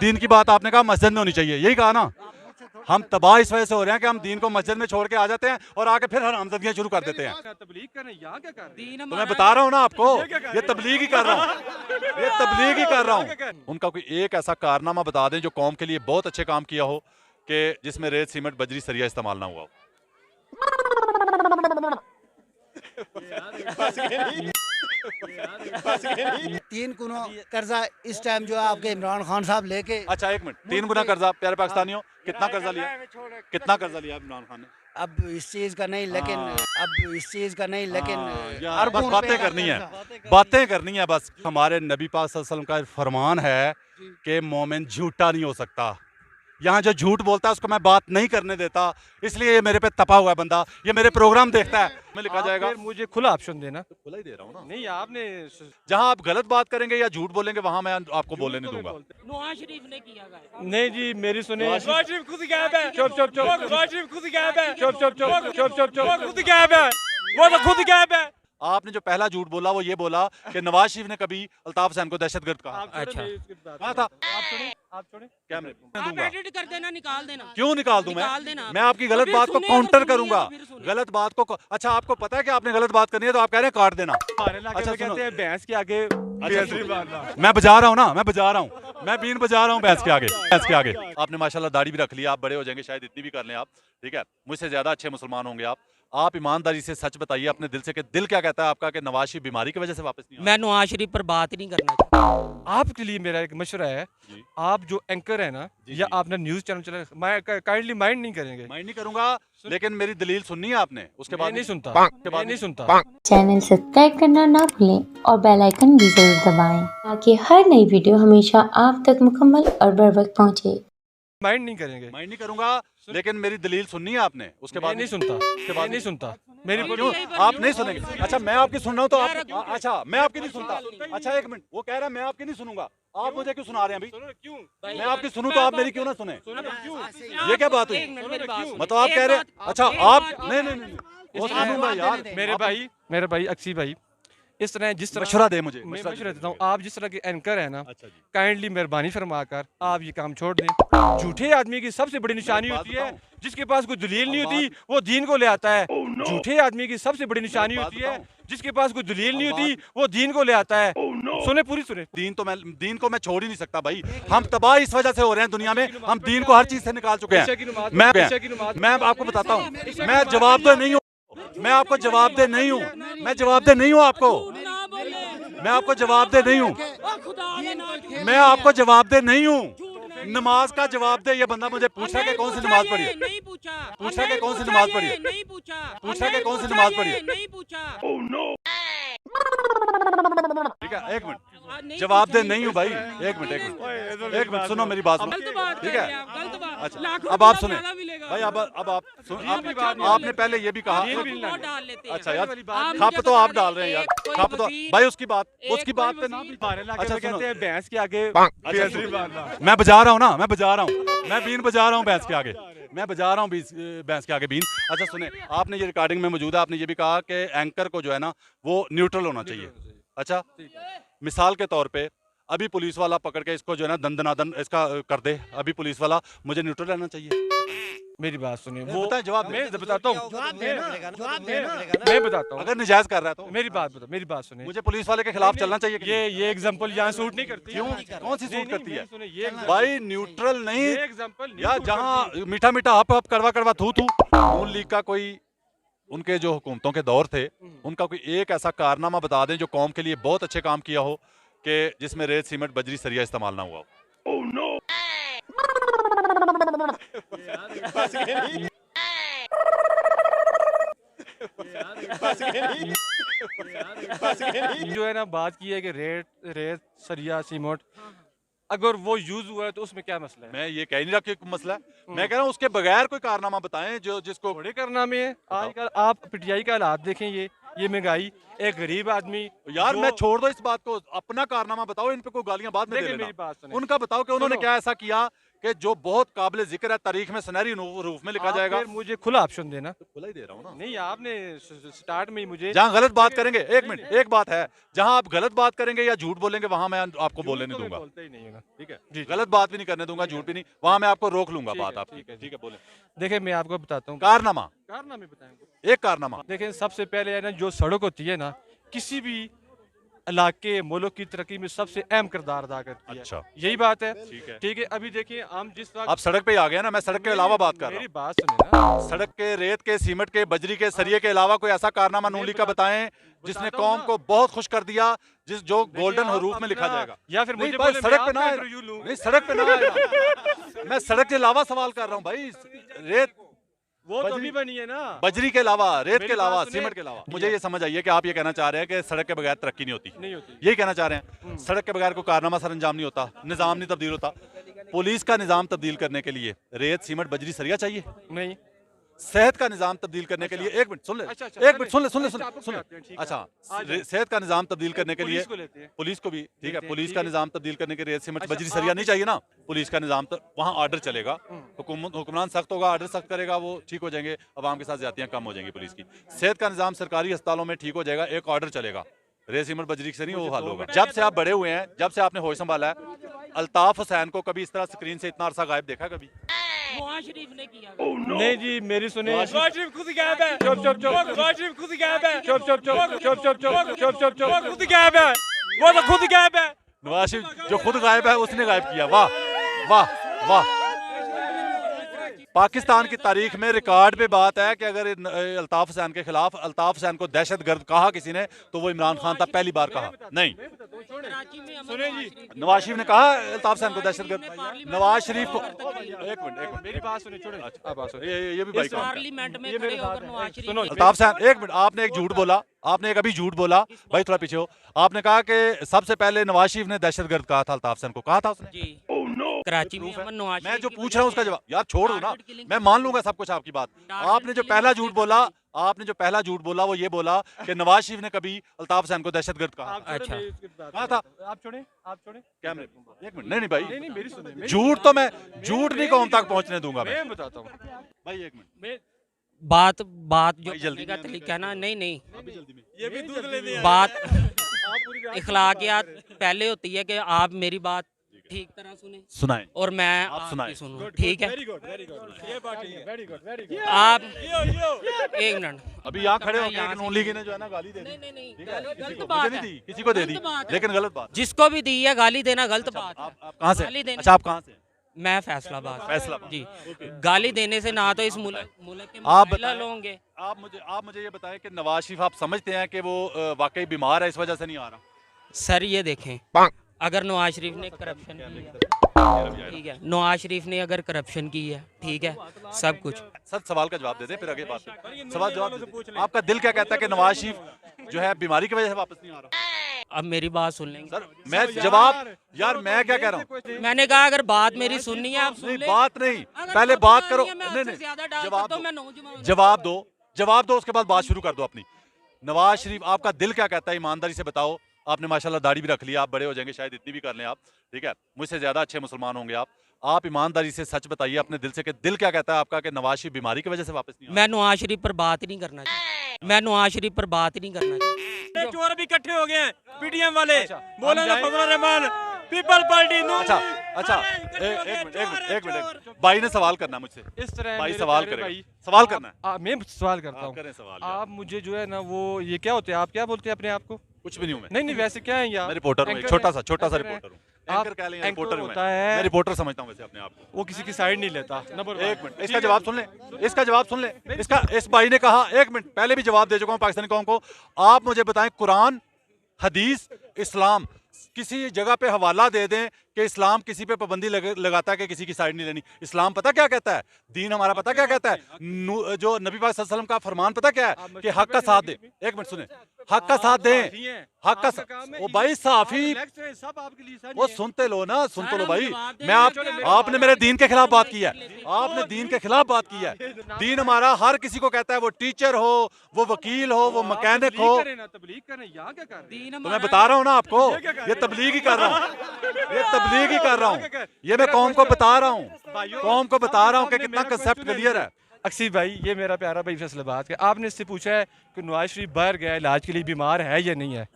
दीन की बात आपने कहा मस्जिद में होनी चाहिए, यही कहा ना। हम तबाह इस वजह से हो रहे हैं कि हम दीन को मस्जिद में छोड़ के आ जाते हैं और आके फिर हरामजादियां शुरू कर देते हैं। तबलीग कर रहे हैं, यहाँ क्या कर रहे हैं? तो मैं बता रहा हूँ ना आपको, ये तबलीग ही कर रहा हूँ, ये तबलीग ही कर रहा हूँ। उनका कोई एक ऐसा कारनामा बता दें जो कौम के लिए बहुत अच्छे काम किया हो, कि जिसमें रेत सीमेंट बजरी सरिया इस्तेमाल ना हुआ हो। तीन गुना कर्जा इस टाइम जो है आपके इमरान खान साहब लेके। अच्छा एक मिनट, 3 गुना कर्जा प्यारे पाकिस्तानियों, कितना कर्जा लिया, कितना कर्जा लिया इमरान खान ने? अब इस चीज का नहीं लेकिन अब इस चीज का नहीं लेकिन यार बस बातें करनी है, बातें करनी है बस। हमारे नबी पाक सल्लल्लाहु अलैहि वसल्लम का फरमान है कि मोमिन झूठा नहीं हो सकता। यहाँ जो झूठ बोलता है उसको मैं बात नहीं करने देता, इसलिए ये मेरे पे तपा हुआ है बंदा, ये मेरे प्रोग्राम देखता है। मैं लिखा जाएगा, फिर मुझे खुला ऑप्शन देना। तो खुला ही दे रहा हूँ ना। नहीं आपने जहाँ आप गलत बात करेंगे या झूठ बोलेंगे वहाँ मैं आपको बोलने नहीं दूंगा। नवाज शरीफ ने किया गायब। नहीं जी मेरी सुने, नवाज शरीफ खुद गायब है। चुप चुप चुप, नवाज शरीफ खुद गायब है। चुप चुप चुप चुप चुप चुप, खुद गायब है, वो तो खुद गायब है। आपने जो पहला झूठ बोला वो ये बोला कि नवाज शरीफ ने कभी अल्ताफ हुसैन को दहशतगर्द कहा। अच्छा कहा था? आप छोड़े कैमरे आप दूंगा। एडिट कर देना, निकाल देना। क्यों निकाल दूं निकाल देना। मैं आपकी तो गलत फिर बात को सुनिए, काउंटर तो सुनिए, करूंगा, फिर सुनिए। गलत बात को। अच्छा आपको पता है कि आपने गलत बात करनी है तो आप कह रहे हैं काट देना। हमारे इलाके अच्छा, में सुनो। कहते हैं भैंस के आगे बेअदबी मारना। मैं बजा रहा हूँ ना, मैं बजा रहा हूँ, मैं बीन बजा रहा हूँ भैंस के आगे, भैंस के आगे। आपने माशाल्लाह दाढ़ी भी रख ली, आप बड़े हो जाएंगे शायद, इतनी भी कर लें आप, ठीक है, मुझसे ज्यादा अच्छे मुसलमान होंगे आप ईमानदारी से सच बताइए अपने दिल से कि दिल क्या कहता है आपका कि नवाज शरीफ बीमारी की वजह से वापस नहीं आ मैं नवाज शरीफ पर बात ही नहीं करना चाहता। आपके लिए मेरा एक मशवरा है, जी। आप जो एंकर है ना जी, या जी। आपने न्यूज चैनल चला, मैं काइंडली माइंड नहीं करेंगे। माइंड नहीं करूंगा, लेकिन मेरी दलील सुननी है आपने, उसके मैं बाद नहीं सुनता, उसके मैं बाद नहीं सुनता। चैनल सब्सक्राइब करना ना भूलें और बेल आइकन भी जरूर दबाएं ताकि हर नई वीडियो हमेशा आप तक मुकम्मल और बर वक्त पहुंचे। माइंड नहीं करेंगे। माइंड नहीं करूंगा, लेकिन मेरी दलील सुननी है आपने, उसके मैं बाद नहीं सुनता, उसके मैं बाद नहीं सुनता। मेरी क्यों आप नहीं सुनेंगे? अच्छा मैं आपकी सुन रहा हूँ तो आप, अच्छा मैं आपकी नहीं सुनता। अच्छा एक मिनट, वो कह रहा है मैं आपकी नहीं सुनूंगा, आप मुझे क्यों सुना रहे हैं अभी? क्यों? मैं आपकी सुनूं तो आप मेरी क्यों ना सुने? ये क्या बात हुई? एक मिनट मेरी बात सुनो। मतलब आप एक कह रहे बात- हैं, अच्छा एक आप बात- नहीं नहीं नहीं, वो सुनूंगा यार। मेरे भाई अक्सी भाई, इस तरह जिस तरह मशवरा दे मुझे, मैं मशवरा मशवरा दे। देता हूँ, आप जिस तरह के एंकर है ना, अच्छा जी, काइंडली मेहरबानी फरमाकर आप ये काम छोड़ दें। झूठे आदमी की सबसे बड़ी निशानी बात होती है बताऊं? जिसके पास कोई दलील नहीं अब होती वो दीन को ले आता है। झूठे आदमी की सबसे बड़ी निशानी बात होती है बताऊं? जिसके पास कोई दलील नहीं अब होती वो दीन को ले आता है। सुने पूरी सुने। दीन को मैं छोड़ ही नहीं सकता भाई। हम तबाह इस वजह से हो रहे हैं दुनिया में, हम दीन को हर चीज से निकाल चुके हैं। मैं आपको बताता हूँ, मैं जवाबदेह नहीं हूँ, मैं आपको जवाबदेह नहीं हूँ, मैं जवाबदेह नहीं हूँ आपको, ना बोले। मैं आपको जवाबदेह नहीं हूँ, ओ खुदा ने ना झूठ मैं आपको जवाबदेह नहीं हूँ। नमाज का जवाब दे, ये बंदा मुझे पूछ रहा है कि नहीं कौन सी पूछा नमाज ये, पढ़ी है। नहीं पूछा। पूछ रहा है कि नहीं कौन सी पूछा नमाज ये, पढ़ी है। नहीं पूछा। पूछ रहा है कि कौन सी नहीं नमाज पूछा पढ़ी है। ये, नहीं पूछा। ठीक है एक मिनट, नहीं जवाबदेह पूछा, नहीं हूँ भाई। एक मिनट एक मिनट सुनो मेरी बात सुनो, गलत बात ठीक कर है। रहे हैं आप, गलत बात। अच्छा लाखों अब आप रुपया सुने ज्यादा मिलेगा। भाई, अब आप आप आपने पहले ये भी कहा। आप बहुत डाल लेते हैं। अच्छा यार आप खप मुझे तो आप बता डाल दें, रहे हैं यार, एक कोई खप तो वजीर- भाई उसकी बात एक पे कोई ना भी। वजीर- हमारे इलाके अच्छा में कहते सुनो, हैं भैंस के आगे अच्छा बेअदबी सुनो, मारना। मैं बजा रहा हूँ ना, मैं बजा रहा हूँ, मैं बीन बजा रहा हूँ भैंस के आगे, मैं बजा रहा हूँ भैंस के आगे बीन। अच्छा सुने, आपने ये रिकॉर्डिंग में मौजूद है, आपने ये भी कहा कि एंकर को जो है ना वो न्यूट्रल होना चाहिए। अच्छा मिसाल के तौर पे अभी पुलिस वाला पकड़ के इसको जो है ना दंदनादन इसका कर दे, अभी पुलिस वाला, मुझे न्यूट्रल रहना चाहिए। मेरी बात सुनिए, वो बताएं, जवाब दें। मैं बताता हूँ, जवाब देना पड़ेगा ना, जवाब देना पड़ेगा ना। मैं बताता हूँ। अगर निजायज कर रहा है तो मेरी बात सुनिए। मुझे पुलिस वाले के खिलाफ चलना चाहिए कि नहीं? ये एग्जांपल यहाँ सूट नहीं करती। क्यों? कौन सी नहीं, सूट नहीं, करती है? मेरी सुनिए, ये भाई न्यूट्रल नहीं ये एग्जांपल यार, जहाँ मीठा मीठा हप हप कड़वा कड़वा थू थू। नून लीग का कोई, उनके जो हुकूमतों के दौर थे, उनका कोई एक ऐसा कारनामा बता दें जो कौम के लिए बहुत अच्छे काम किया हो, कि जिसमें रेत सीमेंट बजरी सरिया इस्तेमाल ना हुआ हो। जो है ना बात की है कि रेत सरिया सीमेंट अगर वो यूज हुआ है तो उसमें क्या मसला है? मैं ये कह नहीं रहा कि कोई मसला है, मैं कह रहा हूँ उसके बगैर कोई कारनामा बताएं जो जिसको। बड़े करना में है आजकल आप पीटीआई का हालात देखें, ये महंगाई, एक गरीब आदमी यार जो- मैं छोड़ दो इस बात को, अपना कारनामा बताओ, इन पे कोई गालियां बाद में दे देखिए लेना। मेरी बात सुने। उनका बताओ कि उन्होंने सुनो। क्या ऐसा किया कि जो बहुत काबिल जिक्र है, तारीख में सुनहरी रूफ में लिखा आप जाएगा। फिर मुझे खुला ऑप्शन देना। खुला ही दे रहा हूँ ना। नहीं, आपने स्टार्ट में ही मुझे जहाँ गलत बात करेंगे, एक मिनट, एक बात है, जहाँ आप गलत बात करेंगे या झूठ बोलेंगे वहां मैं आपको बोलने नहीं दूंगा। बोलता ही नहीं हूँ ना। ठीक है, जी, गलत बात भी नहीं करने दूंगा, झूठ भी नहीं, वहां मैं आपको रोक लूंगा बात आपकी। ठीक है, बोले। देखिए मैं आपको बताता हूँ कारनामा, कारनामे बताएंगे। एक कारनामा। देखिए सबसे पहले है ना, जो सड़क होती है ना, किसी भी इलाके मुल्क की तरक्की में सबसे अहम किरदार अदा करती है। अच्छा। यही बात है। ठीक है। ठीक है, अभी देखिए हम जिस वक्त आप सड़क पे ही आ गए ना, मैं सड़क के अलावा बात कर रहा मेरी हूँ। बात सुने ना। सड़क के, रेत के, सीमेंट के, बजरी के, सरिये के अलावा कोई ऐसा कारनामा नून लीग का बताएं जिसने बताता हूँ कौम ना। को बहुत खुश कर दिया, जो देखिए, गोल्डन आप हरूफ में लिखा अपना- जाएगा। या फिर नहीं मुझे भाई, बोले सड़क मैं पे ना आपका आए। इंटरव्यू लूं। नहीं, सड़क पे ना आए ना। मैं सड़क के अलावा सवाल कर रहा हूँ भाई। रेत, वो तो बजरी- अभी बनी है ना। बजरी के अलावा, रेत मेरी के अलावा, बात सुने। सीमेंट के अलावा, मुझे ये समझ आई है कि आप ये कहना चाह रहे हैं कि सड़क के बगैर तरक्की नहीं होती। नहीं होती। यही कहना चाह रहे हैं, सड़क के बगैर कोई कारनामा सर अंजाम नहीं होता, निजाम नहीं तब्दील होता। पुलिस का निजाम तब्दील करने के लिए रेत, सीमेंट, बजरी, सरिया चाहिए। नहीं। सेहत का निजाम तब्दील करने के लिए, एक मिनट सुन ले, अच्छा, अच्छा, एक मिनट सुन ले, सुन ले, अच्छा, सुन आपको सुन ले। खिलाते हैं, ठीक है। अच्छा, आ जाओ। सेहत का निजाम तब्दील करने के लिए पुलिस को लेते हैं। पुलिस को भी, ठीक है, हैं, पुलिस ठीक का है। निजाम तब्दील करने के लिए सीमेंट, अच्छा, बजरी, सरिया नहीं चाहिए ना। पुलिस का निजाम तो वहाँ ऑर्डर चलेगा, हुक्मरान सख्त होगा, ऑर्डर सख्त करेगा, वो ठीक हो जाएंगे, अवाम के साथ ज्यादतियाँ कम हो जाएंगी पुलिस की। सेहत का निजाम सरकारी अस्पतालों में ठीक हो जाएगा, एक ऑर्डर चलेगा। रेत, सीमेंट, बजरी से नहीं वो हल होगा। जब से आप बड़े हुए हैं, जब से आपने होश संभाला है, अल्ताफ हुसैन को कभी इस तरह स्क्रीन से इतना अरसा गायब देखा कभी? नवाज शरीफ ने किया। नहीं जी, मेरी सुने। नवाज नवाज शरीफ खुद ही गायब है। चुप चुप चुप। नवाज शरीफ खुद ही गायब है। चुप चुप चुप चुप चुप चुप चुप चुप चुप। वो खुद ही गायब है। वो तो खुद ही गायब है। नवाज शरीफ जो खुद गायब है उसने गायब किया। वाह वाह वाह। पाकिस्तान की तारीख में रिकॉर्ड पे बात है कि अगर अल्ताफ हुसैन के खिलाफ अल्ताफ हुसैन को दहशतगर्द कहा किसी ने तो वो इमरान खान था, पहली बार कहा। नहीं, कराची में अमन सुने नवाज जी। शरीफ नवाज शरीफ ने कहा अल्ताफ हुसैन को दहशतगर्द। नवाज शरीफ को, एक मिनट, मेरी बात सुने, छोड़े। आप बात सुने। ये भी भाई काम है। पार्लियामेंट में ये खड़े मेरी बात होकर है। नवाज शरीफ सुनो, ने- अल्ताफ हुसैन, एक मिनट, आपने एक झूठ बोला, आपने एक अभी झूठ बोला भाई, थोड़ा पीछे हो। आपने कहा कि सबसे पहले नवाज शरीफ ने दहशतगर्द कहा था अल्ताफ हुसैन को, कहा था उसने? जी कराची में अमन नवाज मैं शरीफ जो की पूछ रहा हूँ उसका जवाब यार छोड़ दो ना, टारगेट किलिंग मैं मान लूंगा सब कुछ आपकी बात। आपने जो पहला झूठ बोला, आपने जो पहला झूठ बोला वो ये बोला कि नवाज शरीफ ने कभी अल्ताफ हुसैन को दहशतगर्द कहा। आप छोड़े, अच्छा। मैं इसकी बात- कहा था? आप छोड़े, आप छोड़े। कैमरे, एक मिनट, नहीं नहीं भाई, नहीं नहीं, मेरी सुने, मेरी झूठ तो मैं झूठ नहीं कौम तक पहुंचने दूंगा मैं। मैं बताता हूँ। भाई एक मिनट, मैं बात जो भाई जल्दी करने का तरीका है ना, नहीं नहीं जल्दी में ये भी दूध लेने आए। बात आप पूरी रात- इखलाकियात पहले होती है कि आप मेरी बात ठीक तरह सुने सुनाएं। और मैं आप आपकी सुनाएं। सुनूं, ठीक है? Very good, very good. ये बात ठीक है। Very good, very good. आप यो यो। एक मिनट, अभी यहाँ खड़े हो यहाँ गए, से- नून लीग ने जो है ना गाली दे दी। नहीं नहीं नहीं ठीक है, किसी गलत को बात मुझे है। नहीं दी, किसी को दे दी, गलत बात है। लेकिन गलत बात। जिसको भी दी है गाली देना गलत बात है। आप कहाँ से? गाली देने- अच्छा, आप कहाँ से? मैं फैसलाबाद फैसलाबाद। जी। गाली देने से ना तो इस मुल्क के आप मसाइल बताएं। होंगे। आप मुझे ये बताएं कि नवाज शरीफ आप समझते हैं कि वो वाकई बीमार है, इस वजह से नहीं आ रहा? सर ये देखें, अगर नवाज शरीफ ने करप्शन की है, ठीक है, नवाज शरीफ ने अगर करप्शन की है, ठीक है, सब कुछ। सर सवाल का जवाब दे दे, फिर आगे बात करें। सवाल जवाब दे दे। आपका दिल क्या कहता है कि नवाज शरीफ जो है बीमारी की वजह से वापस नहीं आ रहा? अब मेरी बात सुन लेंगे। सर मैं जवाब, यार मैं क्या कह रहा हूँ? मैंने कहा अगर बात मेरी सुननी है आप सुन नहीं लें। बात नहीं, अगर पहले नौजवान बात करो। नहीं है, मैं नहीं आपसे नहीं, ज्यादा डाल जवाब सकता हूं, दो, मैं नौजवान- जवाब दो, उसके बाद बात शुरू कर दो अपनी। नवाज शरीफ, आपका दिल क्या कहता है, ईमानदारी से बताओ। आपने माशाल्लाह दाढ़ी भी रख लिया, आप बड़े हो जाएंगे, शायद इतनी भी कर लें आप, ठीक है, मुझसे ज्यादा अच्छे मुसलमान होंगे आप ईमानदारी से सच बताइए अपने दिल से कि दिल क्या कहता है आपका कि नवाज शरीफ बीमारी की वजह से वापस नहीं आ रहा? मैं नवाज शरीफ पर बात ही नहीं करना चाहता। मैं नवाज शरीफ पर बात ही नहीं करना चाहता। चोर भी इकट्ठे हो गए हैं, पीटीएम वाले। बोला ना जाएं- फजल रहमान, पीपल पार्टी नू। अच्छा एक मिनट, भाई ने सवाल करना है मुझसे, इस तरह भाई मेरे सवाल प्यारे करेगा, भाई, सवाल करना है। मैं सवाल करता आप हूँ। करें सवाल यार। आप मुझे जो है ना वो ये क्या होते हैं, आप क्या बोलते हैं अपने आप को? कुछ भी नहीं हूं मैं, नहीं नहीं, वैसे क्या है यार? मैं रिपोर्टर हूँ, एंकर छोटा है, सा एंकर है। रिपोर्टर हूँ। आप एंकर कह लें, एंकर रिपोर्टर हूँ होता है। मैं रिपोर्टर समझता हूँ वैसे अपने आप को। वो किसी की साइड नहीं लेता। Number one. एक मिनट, इसका जवाब सुन ले, इसका जवाब सुन ले। इस भाई ने कहा, एक मिनट, पहले भी जवाब दे चुका हूँ पाकिस्तानी कौम को। आप मुझे बताएं, कुरान, हदीस, इस्लाम, किसी जगह पे हवाला दे दें कि इस्लाम किसी पे पाबंदी लगाता है कि किसी की साइड नहीं लेनी। इस्लाम पता क्या कहता है? दीन हमारा पता क्या कहता है? जो नबी पाक सल्लल्लाहु अलैहि वसल्लम का फरमान पता क्या है कि हक का साथ दें। एक मिनट सुने, हक का साथ दें, हक का साथ। वो भाई साफी, सब आपके लिए वो सुनते लो ना, सुन तो लो भाई। जवाब दें, मैं आपने मेरे दीन के खिलाफ बात की है। आपने दीन के खिलाफ बात की है। दीन हमारा हर किसी को कहता है, वो टीचर हो, वो वकील हो, वो मैकेनिक हो। तबलीग करें, यहाँ क्या कर रहे हैं? तो मैं बता रहा हूँ ना आपको, ये तबलीग ही कर रहा हूँ, ये तबलीग ही कर रहा हूँ, ये मैं कौम को बता रहा हूँ, कौम को बता रहा हूँ कि कितना कंसेप्ट क्लियर है। अक्सी भाई, ये मेरा प्यारा भाई फैसलाबाद का, आपने इससे पूछा है कि नवाज शरीफ बाहर गया इलाज के लिए, बीमार है या नहीं है,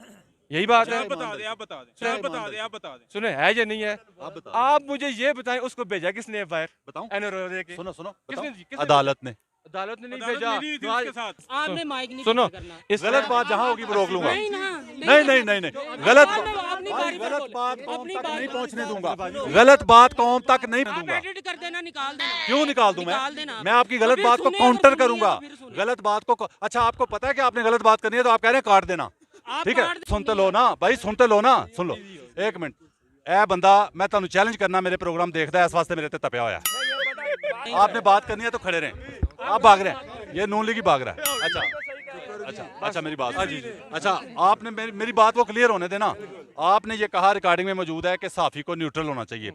यही बात है। आप बता दें, आप बता दें, आप बता दें, आप बता दें। सुने, है या नहीं है, आप मुझे ये बताएं, उसको भेजा किसने बाहर? बताऊं? एनआरओ के। सुनो सुनो, किसने- बताऊं? किसने- अदालत ने। अदालत ने नहीं अदालत भेजा। मिली थी उसके साथ। आपने माइक नहीं सुनो, करना। इस गलत बात जहाँ होगी वो रोक लूंगा। नहीं ना, नहीं नहीं नहीं नहीं, गलत अपनी बारी पर गलत बोलो। बात कौम अपनी तक बारी नहीं पर पहुंचने बोलो। दूंगा, गलत बात कौम तक नहीं आप दूंगा। एडिट कर देना, निकाल देना। क्यों निकाल दूं निकाल देना मैं? आप। मैं आपकी गलत फिर बात को सुनिए, काउंटर अगर सुनिए करूंगा। तो फिर सुनिए। गलत बात को अच्छा, आपको पता है कि आपने गलत बात करनी है तो आप कह रहे हैं काट देना। आप ठीक है, काट दे- सुनते लो ना भाई, सुनते लो ना, सुन लो एक मिनट। ए बंदा, मैं ਤੁਹਾਨੂੰ चैलेंज करना, मेरे प्रोग्राम देखता है, इस वास्ते मेरे ते तपया होया। आपने बात करनी है तो खड़े रहें, आप भाग रहे हैं, ये नून लीग ही भाग रहा है। अच्छा, मेरी बात, अच्छा आपने मेरी बात को क्लियर होने देना। आपने ये कहा, रिकॉर्डिंग में मौजूद है कि साफ़ी को न्यूट्रल होना चाहिए।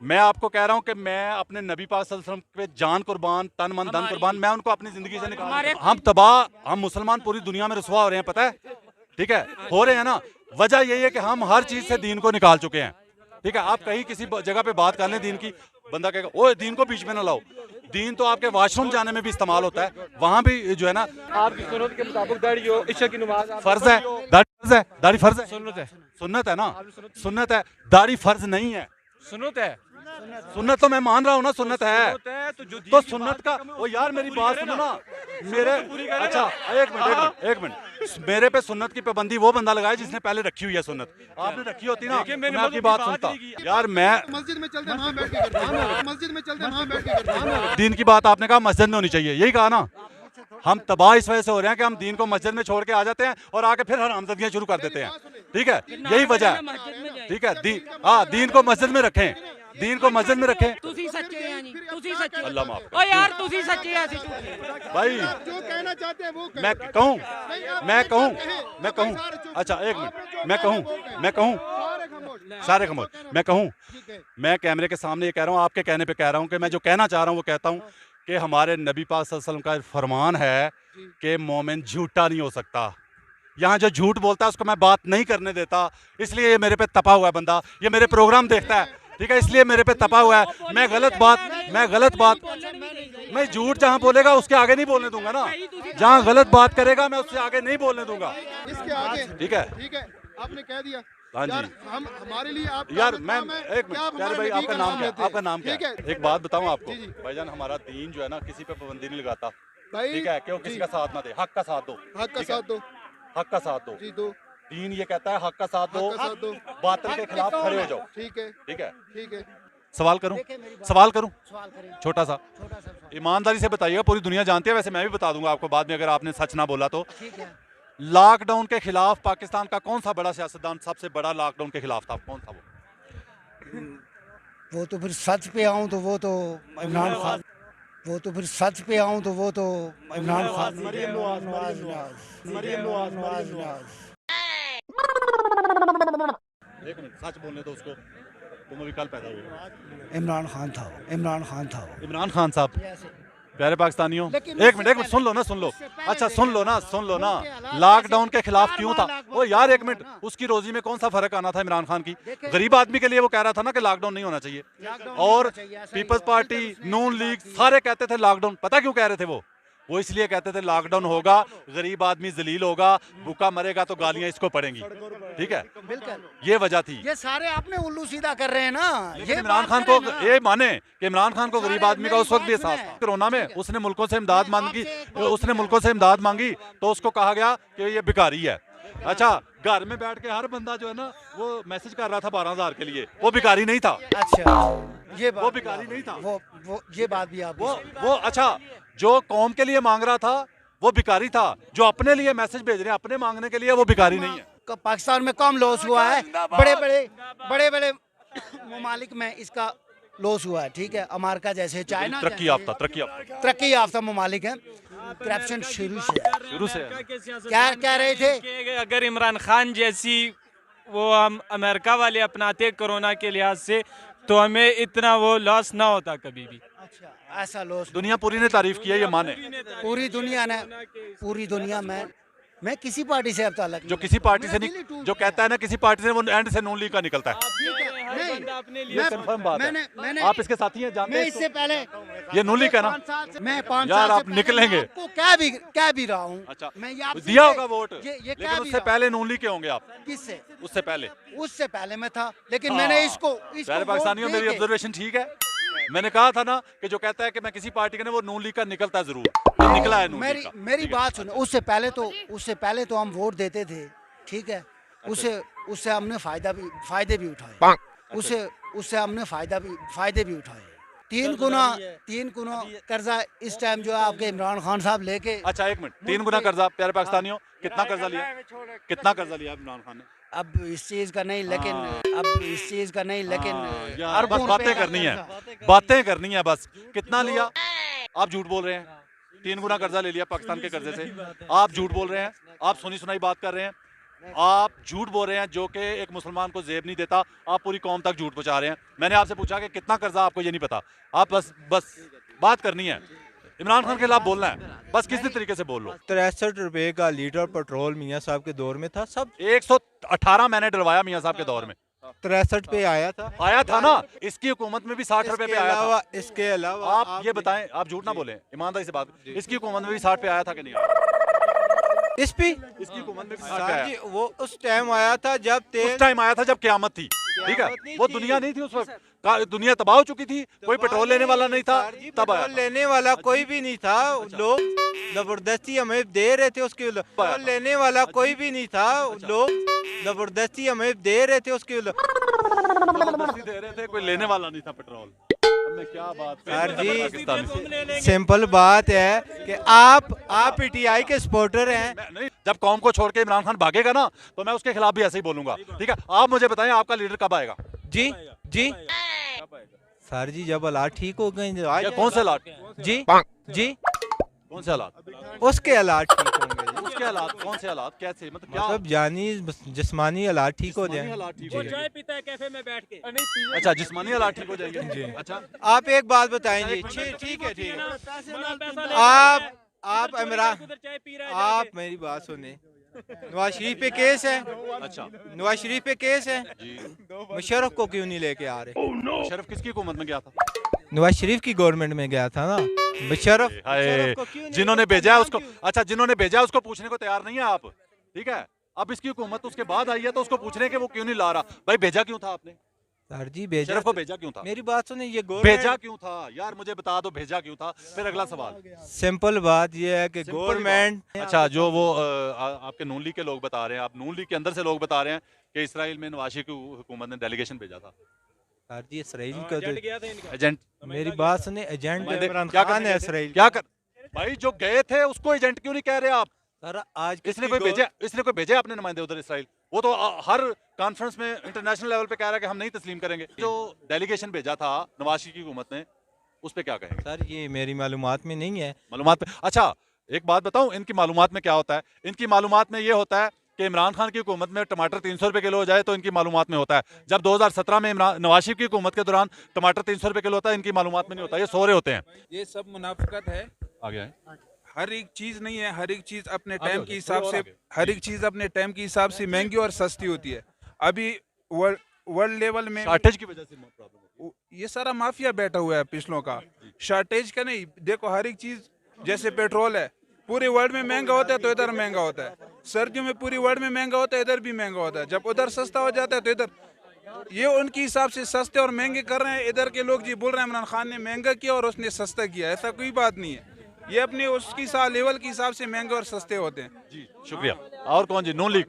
मैं आपको कह रहा हूं कि मैं अपने नबी पाक सल्लल्लाहु अलैहि वसल्लम पे जान कुर्बान, तन मन धन कुर्बान, मैं उनको अपनी जिंदगी से निकाल, हम तबाह, हम मुसलमान पूरी दुनिया में रुसवा हो रहे हैं, पता है? ठीक है, हो रहे हैं ना। वजह यही है कि हम हर चीज से दीन को निकाल चुके हैं। ठीक है, आप कहीं किसी जगह पे बात कर लें दीन की, बंदा कहेगा ओए दीन को बीच में ना लाओ। दीन तो आपके वॉशरूम जाने में भी इस्तेमाल होता है, वहां भी जो है ना आपकी सुन्नत के मुताबिक दाढ़ी हो, इशा की नमाज आप फर्ज है, दाढ़ी फर्ज है, दाढ़ी फर्ज है, सुन्नत है, सुन्नत है ना, सुन्नत है, दाढ़ी फर्ज नहीं है। सुन्नत है, सुन्नत तो मैं मान रहा हूँ ना, सुन्नत है। सुन्नत है, तो जो तो सुन्नत का, ओ यार मेरी बात सुनो ना, मेरे अच्छा एक मिनट, मेरे पे सुन्नत की पाबंदी वो बंदा लगाए जिसने पहले रखी हुई है सुन्नत। आपने रखी होती ना, देखिए, मैंने मैं आपकी मौजूद बात की बात सुनता नहीं की। यार। मैं मस्जिद में चलते हैं, वहाँ बैठ के करते हैं। मस्जिद में चलते हैं, वहाँ बैठ के करते हैं। दीन की बात आपने कहा मस्जिद में होनी चाहिए, यही कहा ना। हम तबाह इस वजह से हो रहे हैं कि हम दीन को मस्जिद में छोड़ के आ जाते हैं और आके फिर हरामजादियां शुरू कर देते हैं। ठीक है, यही वजह है। मस्जिद में जाए। ठीक है, दीन को मस्जिद में रखें, दीन को मस्जिद में रखें। ਤੁਸੀਂ ਸੱਚੇ ਆ ਜੀ, ਤੁਸੀਂ ਸੱਚੇ। अल्लाह माफ करे। ਓ यार ਤੁਸੀਂ ਸੱਚੇ ਆ, ਅਸੀਂ ਝੂਠੇ। भाई जो कहना चाहते हैं वो कहें। मैं कहूँ, नहीं, आप मैं नहीं कहूँ, कहें। मैं कहूँ, सारे चुप। अच्छा एक आपने मिनट, जो मैं कहना कहूँ, वो कहें। मैं कहूँ, सारे खामोश। सारे खामोश, मैं कहूँ, ठीक है। मैं कैमरे के सामने ये कह रहा हूँ, आपके कहने पे कह रहा हूँ कि मैं जो कहना चाह रहा हूँ वो कहता हूँ कि हमारे नबी पाक सल्लल्लाहु अलैहि वसल्लम का फरमान है कि मोमिन झूठा नहीं हो सकता। यहाँ जो झूठ बोलता है उसको मैं बात नहीं करने देता, इसलिए ये मेरे पे तपा हुआ है बंदा, ये मेरे प्रोग्राम देखता है। ठीक है, इसलिए मेरे पे तपा हुआ है। मैं गलत बात मैं झूठ जहाँ बोलेगा उसके आगे नहीं बोलने दूंगा ना, जहाँ गलत बात करेगा मैं उससे आगे नहीं बोलने दूंगा। इसके आगे ठीक है, ठीक है, आपने कह दिया। हाँ जी। यार हम हमारे लिए आप यार मैं एक मिनट, यार भाई आपका नाम क्या है? आपका नाम क्या ठीक है? है। एक बात बताऊं आपको जी, जी। भाईजान, हमारा दीन जो है ना किसी पे पाबंदी नहीं लगाता। भाई ठीक है, क्यों किसी का साथ ना दे, हक का साथ दो, हक का ठीक है? साथ दो। हक का साथ दो। जी दो। दीन ये कहता है हक का साथ दो, हक का साथ दो। बातिल के खिलाफ खड़े हो जाओ। ठीक है, ठीक है, ठीक है। सवाल करूं, देखिए मेरी बात- सवाल करूं, सवाल करें, छोटा सा, छोटा सा सवाल। ईमानदारी से बताइएगा, पूरी दुनिया जानती है, वैसे मैं भी बता दूंगा आपको बाद में अगर आपने सच ना बोला तो। ठीक है, लॉकडाउन के खिलाफ पाकिस्तान का कौन सा बड़ा सियासतदान सबसे बड़ा लॉकडाउन के खिलाफ था, कौन था वो तो फिर सच पे आऊँ तो वो तो इमरान खान, वो तो फिर सच पे आऊँ तो वो तो इमरान खान। एक मिनट, सच बोलने दो उसको, तुम अभी कल पैदा हुए। इमरान खान था वो, इमरान खान था वो। इमरान खान साहब, प्यारे पाकिस्तानियों, लेकिन एक मिनट सुन लो ना, सुन लो, अच्छा सुन लो ना, लॉकडाउन के खिलाफ क्यों था वो? यार एक मिनट, उसकी रोजी में कौन सा फर्क आना था इमरान खान की? गरीब आदमी के लिए वो कह रहा था ना कि लॉकडाउन नहीं होना चाहिए, और पीपल्स पार्टी, नून लीग सारे कहते थे लॉकडाउन। पता क्यों कह रहे थे वो इसलिए कहते थे लॉकडाउन होगा, गरीब आदमी जलील होगा, भूखा मरेगा तो गालियां इसको पड़ेंगी। ठीक है, बिल्कुल, ये वजह थी। ये सारे आपने उल्लू सीधा कर रहे हैं ना। लेकिन ये इमरान बात खान को करें ना। ये माने कि इमरान खान को सारे गरीब आदमी का उस वक्त भी मेरी बात एहसास था। सुने। कोरोना में ठीक है। उसने मुल्कों से इमदाद मैं मांगी, आपसे एक बात उसने मुल्कों से इमदाद मांगी तो उसको कहा गया कि ये भिखारी है। अच्छा, घर में बैठ के हर बंदा जो है ना वो मैसेज कर रहा था 12,000 के लिए, वो भिखारी नहीं था। अच्छा, ये बात वो भी भिखारी आप- नहीं था। वो ये बात भी आप वो अच्छा, जो कौम के लिए मांग रहा था वो भिखारी था, जो अपने लिए मैसेज भेज रहे हैं अपने मांगने के लिए वो भिखारी नहीं है। पाकिस्तान में कम लॉस हुआ है, बड़े बड़े ममालिक में इसका लॉस हुआ है। ठीक है, अमेरिका जैसे, चाइना तरक्की जैसे याफ्ता तरक्की याफ्ता ममालिक है। करप्शन शुरू से है। शुरू से क्या कह रहे थे? कि अगर इमरान खान जैसी वो हम अमेरिका वाले अपनाते कोरोना के लिहाज से, तो हमें इतना वो लॉस ना होता कभी भी। अच्छा, ऐसा लॉस दुनिया पूरी ने तारीफ की है, ये माने। पूरी दुनिया में मैं किसी पार्टी से अब तक जो किसी पार्टी से नहीं, जो कहता है ना किसी पार्टी से, वो एंड से नून लीग का निकलता है। ये कंफर्म बात है। आप इसके साथी हैं, जानते मैं हैं इससे पहले ये नून लीग है ना। 5 साल से मैं 5 यार, साल से आप पहले निकलेंगे। मैं आपको कह भी रहा हूँ। अच्छा, मैं ये आपसे दिया होगा वोट, ये लेकिन कह भी उससे रहा पहले नून लीग के होंगे आप। हूँ। किससे? उससे पहले मैं था, लेकिन मैंने इसको प्यारे पाकिस्तानियों, वोट मेरी दे के- ऑब्जर्वेशन ठीक है। मैंने कहा था ना कि जो कहता है कि मैं किसी पार्टी का नहीं, वो नून लीग का निकलता है जरूर। ये निकला है नून लीग का। मेरी बात सुनो। उससे पहले तो हम वोट देते थे, ठीक है। उससे हमने फायदे भी उठाए। उससे हमने फायदे भी उठाए। 3 गुना कर्जा इस टाइम जो है आपके इमरान खान साहब लेके। अच्छा, 1 मिनट, 3 गुना कर्जा। प्यारे पाकिस्तानियों, कितना कर्जा लिया इमरान खान ने? अब इस चीज का नहीं, लेकिन यार, बस अरबों बातें रुपए का करनी है, कर्जा। बातें करनी है बस। कितना लिया? आप झूठ बोल रहे हैं। 3 गुना कर्जा ले लिया पाकिस्तान के कर्जे से। आप झूठ बोल रहे हैं। आप सुनी सुनाई बात कर रहे हैं। आप झूठ बोल रहे हैं, जो कि एक मुसलमान को जेब नहीं देता। आप पूरी कौम तक झूठ पहुंचा रहे हैं। मैंने आपसे पूछा कि कितना कर्जा, आपको ये नहीं पता। आप बस बात करनी है। इमरान खान के खिलाफ बोलना है, बस किसी तरीके से बोल लो। 63 रुपए का लीटर पेट्रोल मियाँ साहब के दौर में था। सब 118 मैंने डलवाया मियाँ साहब के दौर में। 63 पे आया था ना। इसकी हुकूमत में भी 60 रुपए पे आया था। इसके अलावा आप ये बताएं, आप झूठ ना बोलें, ईमानदारी से बात। इसकी हुकूमत में भी 60 पे आया था कि नहीं आया? इसकी हुकूमत में भी 60 पे आया। वो उस टाइम आया था जब उस टाइम आया था जब क़यामत थी, ठीक है। वो दुनिया नहीं थी उस वक्त। दुनिया तबाह हो चुकी थी, कोई पेट्रोल लेने वाला नहीं था, तब आया था। लेने वाला कोई भी नहीं था। लोग जबरदस्ती हमें दे रहे थे उसके लेने वाला कोई भी नहीं था। लोग जबरदस्ती हमें दे रहे थे उसके जबरदस्ती दे रहे थे, कोई लेने वाला नहीं था पेट्रोल। अब मैं क्या बात सर जी, पाकिस्तानी। सिंपल बात है कि आप पीटीआई के सपोर्टर हैं। नहीं, जब कौम को छोड़ के इमरान खान भागेगा ना, तो मैं उसके खिलाफ भी ऐसे ही बोलूंगा, ठीक है। आप मुझे बताएं, आपका लीडर कब आएगा? जी सर जी, जब हालात ठीक हो गए। ये कौन से हालात? जी कौन से हालात? उसके हालात ठीक होंगे। उसके हालात कौन से हालात? कैसे, मतलब क्या? मतलब जानी जिस्मानी हालात ठीक हो जाए। हालात ठीक वो हो चाय पीता है कैफे में बैठ के। अच्छा, जिस्मानी हालात ठीक हो जाएंगे जी। अच्छा, आप एक बात बताएं जी। ठीक है। आप इमरान, आप मेरी बात सुने। नवाज शरीफ पे केस है। अच्छा, नवाज शरीफ पे केस है। मुशर्रफ को क्यों नहीं लेके आ रहे? मुशर्रफ किसकी हुकूमत में गया था? नवाज शरीफ की गवर्नमेंट में गया था ना। मुशर्रफ को क्यों नहीं? जिन्होंने भेजा है उसको, अच्छा, जिन्होंने भेजा है उसको पूछने को तैयार नहीं है आप, ठीक है। अब इसकी हुकूमत उसके बाद आई है, तो उसको पूछने के वो क्यों नहीं ला रहा? भाई, भेजा क्यों था आपने? सर जी, भेजा मुशर्रफ को भेजा क्यों था? मेरी बात सुने, ये भेजा क्यों था यार, मुझे बता दो, भेजा क्यों था? फिर अगला सवाल। सिंपल बात ये है कि गवर्नमेंट। अच्छा, जो वो आपके नून लीग के लोग बता रहे हैं, आप नून लीग के अंदर से लोग बता रहे हैं कि इसराइल में नवाज शरीफ की हुकूमत ने डेलीगेशन भेजा था। सर जी, इसराइल का एजेंट, मेरी बात सुने, एजेंट इमरान क्या खान है। कर इसराइल क्या कर भाई, जो गए थे उसको एजेंट क्यों नहीं कह रहे आप? सर, आज इसने कोई भेजे अपने नुमाइंदे उधर इसराइल? वो तो हर कॉन्फ्रेंस में इंटरनेशनल लेवल पे कह रहा है कि हम नहीं तस्लीम करेंगे। जो डेलीगेशन भेजा था नवाज शरीफ की हुकूमत ने, उस पे क्या कहेंगे? सर, ये मेरी मालूमात में नहीं है। मालूमात पे? अच्छा, एक बात बताऊं, इनकी मालूमात में क्या होता है? इनकी मालूमात में ये होता है कि इमरान खान की हुकूमत में टमाटर 300 रुपए किलो हो जाए, तो इनकी मालूमात में होता है। जब 2017 में नवाज शरीफ की हुकूमत के दौरान टमाटर 300 रुपए किलो होता है, इनकी मालूमात में नहीं होता। ये सो रहे होते हैं। ये सब मुनाफिकत है। आगे आए। हर एक चीज नहीं है, हर एक चीज अपने टाइम के हिसाब से, हर एक चीज अपने टाइम के हिसाब से महंगी और सस्ती होती है। अभी वर्ल्ड लेवल में शॉर्टेज की वजह से प्रॉब्लम, ये सारा माफिया बैठा हुआ है पिछलों का। शॉर्टेज का नहीं, देखो हर एक चीज, जैसे पेट्रोल है, पूरे वर्ल्ड में महंगा होता है तो इधर महंगा होता है। सर्दियों में पूरी वर्ल्ड में महंगा होता है, इधर भी महंगा होता है। जब उधर सस्ता हो जाता है तो इधर, ये उनके हिसाब से सस्ते और महंगे कर रहे हैं। इधर के लोग जी बोल रहे हैं इमरान खान ने महंगा किया और उसने सस्ता किया, ऐसा कोई बात नहीं है। ये अपने उसकी लेवल के हिसाब से महंगे और सस्ते होते हैं। जी शुक्रिया। और कौन जी? नून लीग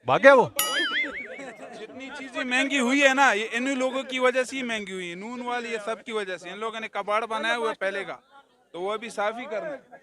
भाग गया वो। जितनी चीजें महंगी हुई है ना, ये इन लोगों की वजह से ही महंगी हुई है। नून वाली ये सब की वजह से, इन लोगों ने कबाड़ बनाया हुआ है पहले का, तो वो अभी साफ ही करना है।